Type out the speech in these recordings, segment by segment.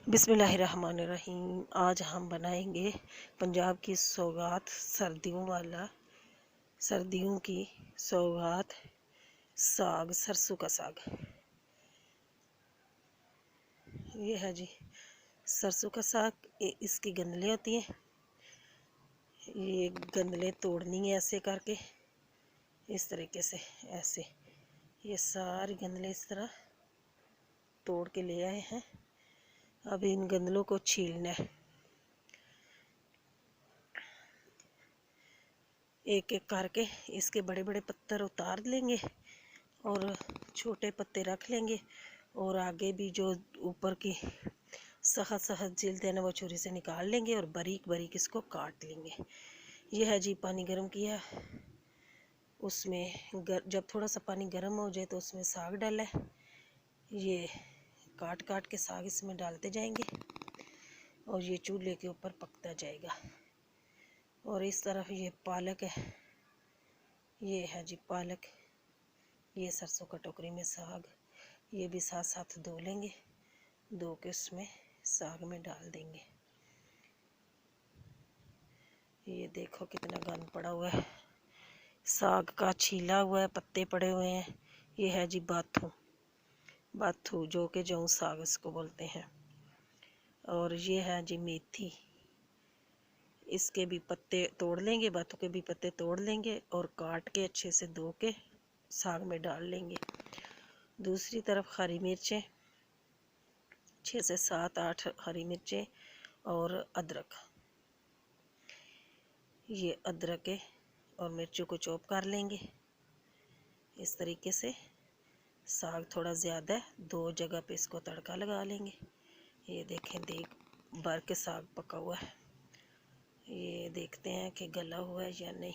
बिस्मिल्लाहिर्रहमानिर्रहीम। आज हम बनाएंगे पंजाब की सौगात, सर्दियों की सौगात, साग, सरसों का साग। ये है जी सरसों का साग। इसकी गंदलें होती हैं, ये गंदलें तोड़नी है ऐसे करके, इस तरीके से ऐसे ये सारी गंदलें इस तरह तोड़ के ले आए हैं। अब इन गंदलों को छीलना है, एक एक करके इसके बड़े बड़े पत्तर उतार लेंगे और छोटे पत्ते रख लेंगे, और आगे भी जो ऊपर की सहज सहज जिल्द है ना वो छुरी से निकाल लेंगे और बारीक बारीक इसको काट लेंगे। यह है जी पानी गर्म किया, उसमें जब थोड़ा सा पानी गर्म हो जाए तो उसमें साग डाला है। ये काट काट के साग इसमें डालते जाएंगे और ये चूल्हे के ऊपर पकता जाएगा। और इस तरफ ये पालक है, ये है जी पालक, ये सरसों का टोकरी में साग, ये भी साथ साथ धो लेंगे, धो के उसमें साग में डाल देंगे। ये देखो कितना गंद पड़ा हुआ है, साग का छीला हुआ है, पत्ते पड़े हुए हैं। ये है जी बाथू, बाथू जो कि जौ साग इसको बोलते हैं। और ये है जी मेथी, इसके भी पत्ते तोड़ लेंगे, बाथू के भी पत्ते तोड़ लेंगे और काट के अच्छे से धो के साग में डाल लेंगे। दूसरी तरफ हरी मिर्चें, 6 से 7 8 हरी मिर्चें और अदरक, ये अदरक है और मिर्चों को चॉप कर लेंगे इस तरीके से। साग थोड़ा ज़्यादा है, 2 जगह पे इसको तड़का लगा लेंगे। ये देखें, देख भर के साग पका हुआ है, ये देखते हैं कि गला हुआ है या नहीं।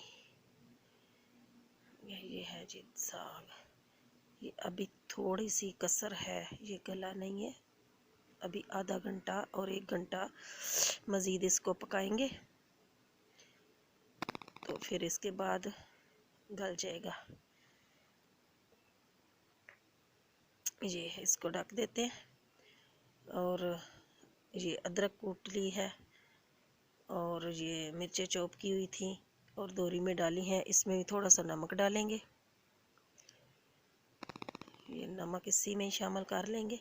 ये है जी साग, ये अभी थोड़ी सी कसर है, ये गला नहीं है। अभी आधा घंटा और 1 घंटा मज़ीद इसको पकाएंगे तो फिर इसके बाद गल जाएगा। ये इसको ढक देते हैं। और ये अदरक कूट ली है और ये मिर्चें चॉप की हुई थी और दोरी में डाली हैं, इसमें भी थोड़ा सा नमक डालेंगे, ये नमक इसी में ही शामिल कर लेंगे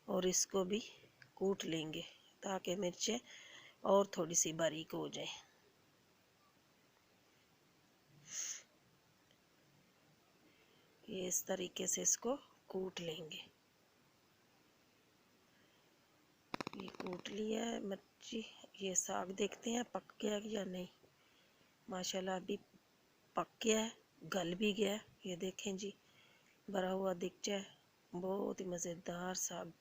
और इसको भी कूट लेंगे ताकि मिर्चें और थोड़ी सी बारीक हो जाए। ये इस तरीके से इसको कूट लेंगे। ये कूट लिया है मिर्ची। ये साग देखते हैं पक गया या नहीं। माशाल्लाह अभी पक गया है, गल भी गया है। ये देखें जी, भरा हुआ दिख जाए, बहुत ही मज़ेदार साग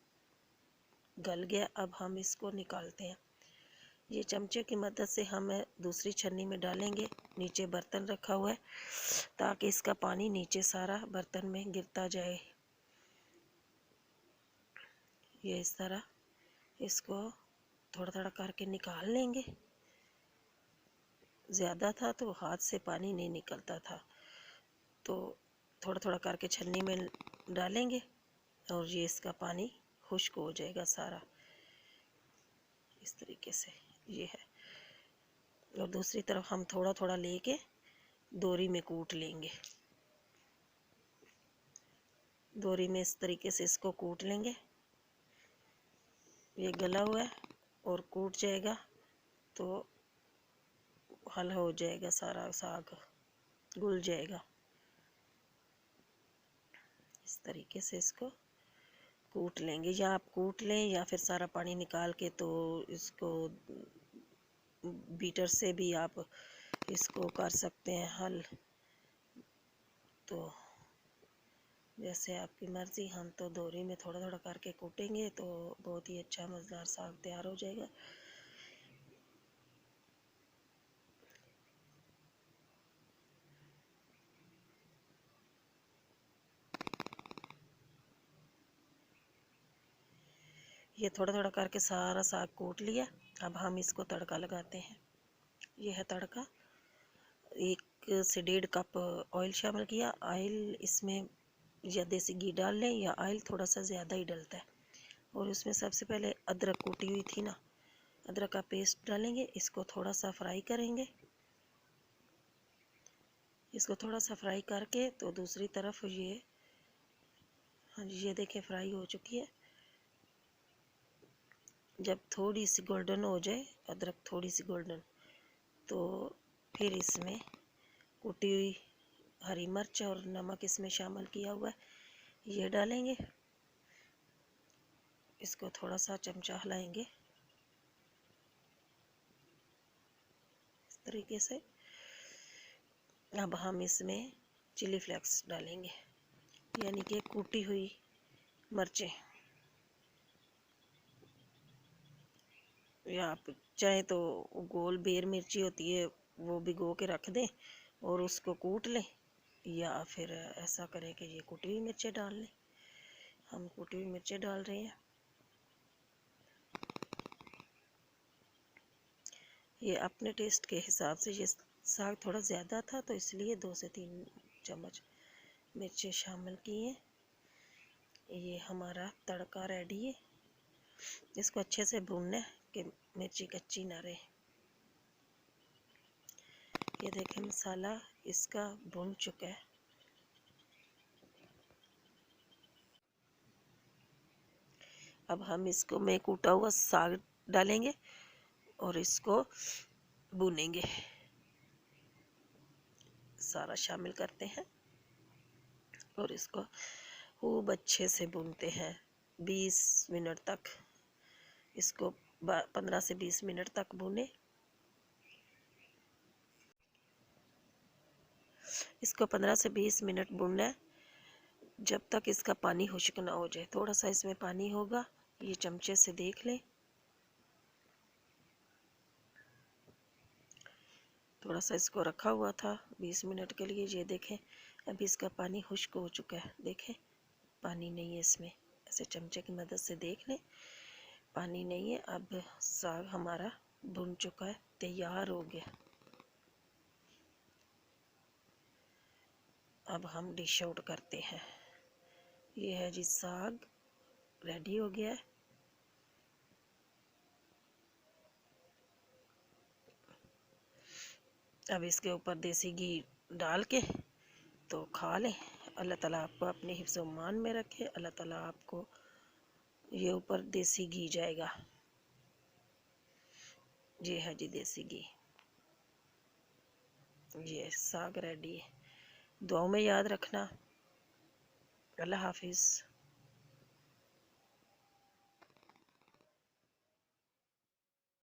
गल गया। अब हम इसको निकालते हैं, ये चमचे की मदद से हम दूसरी छन्नी में डालेंगे। नीचे बर्तन रखा हुआ है ताकि इसका पानी नीचे सारा बर्तन में गिरता जाए। ये इस तरह इसको थोड़ा थोड़ा करके निकाल लेंगे। ज़्यादा था तो हाथ से पानी नहीं निकलता था, तो थोड़ा थोड़ा करके छन्नी में डालेंगे और ये इसका पानी खुश्क हो जाएगा सारा, इस तरीके से। ये है, और दूसरी तरफ हम थोड़ा थोड़ा लेके दोरी में कूट लेंगे। दोरी में इस तरीके से इसको कूट लेंगे। ये गला हुआ है और कूट जाएगा तो हल हो जाएगा, सारा साग घुल जाएगा। इस तरीके से इसको कूट लेंगे, या आप कूट लें या फिर सारा पानी निकाल के तो इसको बीटर से भी आप इसको कर सकते हैं हल, तो जैसे आपकी मर्ज़ी। हम तो दोरी में थोड़ा थोड़ा करके कूटेंगे तो बहुत ही अच्छा मज़ेदार साग तैयार हो जाएगा। ये थोड़ा थोड़ा करके सारा साग कूट लिया। अब हम इसको तड़का लगाते हैं। ये है तड़का, 1 से 1.5 कप ऑयल शामिल किया। ऑयल इसमें या देसी घी डाल लें या ऑयल थोड़ा सा ज़्यादा ही डलता है। और उसमें सबसे पहले अदरक कूटी हुई थी ना, अदरक का पेस्ट डालेंगे। इसको थोड़ा सा फ्राई करेंगे। इसको थोड़ा सा फ्राई करके तो दूसरी तरफ ये, हाँ जी ये देखिए फ्राई हो चुकी है। जब थोड़ी सी गोल्डन हो जाए अदरक, थोड़ी सी गोल्डन, तो फिर इसमें कुटी हुई हरी मिर्च और नमक इसमें शामिल किया हुआ है, ये डालेंगे। इसको थोड़ा सा चमचा हिलाएंगे इस तरीके से। अब हम इसमें चिली फ्लेक्स डालेंगे, यानी कि कूटी हुई मिर्चें, या आप चाहे तो गोल बेर मिर्ची होती है वो भिगो के रख दें और उसको कूट लें, या फिर ऐसा करें कि ये कुटी हुई मिर्चें डाल लें। हम कुटी हुई मिर्चें डाल रहे हैं। ये अपने टेस्ट के हिसाब से, ये साग थोड़ा ज़्यादा था तो इसलिए 2 से 3 चम्मच मिर्चें शामिल की हैं। ये हमारा तड़का रेडी है। इसको अच्छे से भूनना है कि मिर्ची कच्ची ना रहे। ये देखें मसाला इसका भुन चुका है। अब हम इसको में कूटा हुआ साग डालेंगे और इसको भूनेंगे, सारा शामिल करते हैं और इसको खूब अच्छे से भूनते हैं 20 मिनट तक। इसको 15 से 20 मिनट तक भूने। इसको 15 से 20 मिनट भूनना है, जब तक इसका पानी खुश्क ना हो जाए। थोड़ा सा इसमें पानी होगा, ये चमचे से देख लें। थोड़ा सा इसको रखा हुआ था 20 मिनट के लिए, ये देखें अभी इसका पानी खुश्क हो चुका है। देखें पानी नहीं है इसमें, ऐसे चमचे की मदद से देख लें, पानी नहीं है। अब साग हमारा भुन चुका है, तैयार हो गया। अब हम डिश आउट करते हैं। ये है जी साग रेडी हो गया है। अब इसके ऊपर देसी घी डाल के तो खा लें। अल्लाह ताला आपको अपने हिफ्ज़ व मान में रखे। अल्लाह ताला आपको ये ऊपर देसी घी जाएगा। ये है जी देसी घी। ये साग रेडी है। दुआओं में याद रखना। अल्लाह हाफिज़।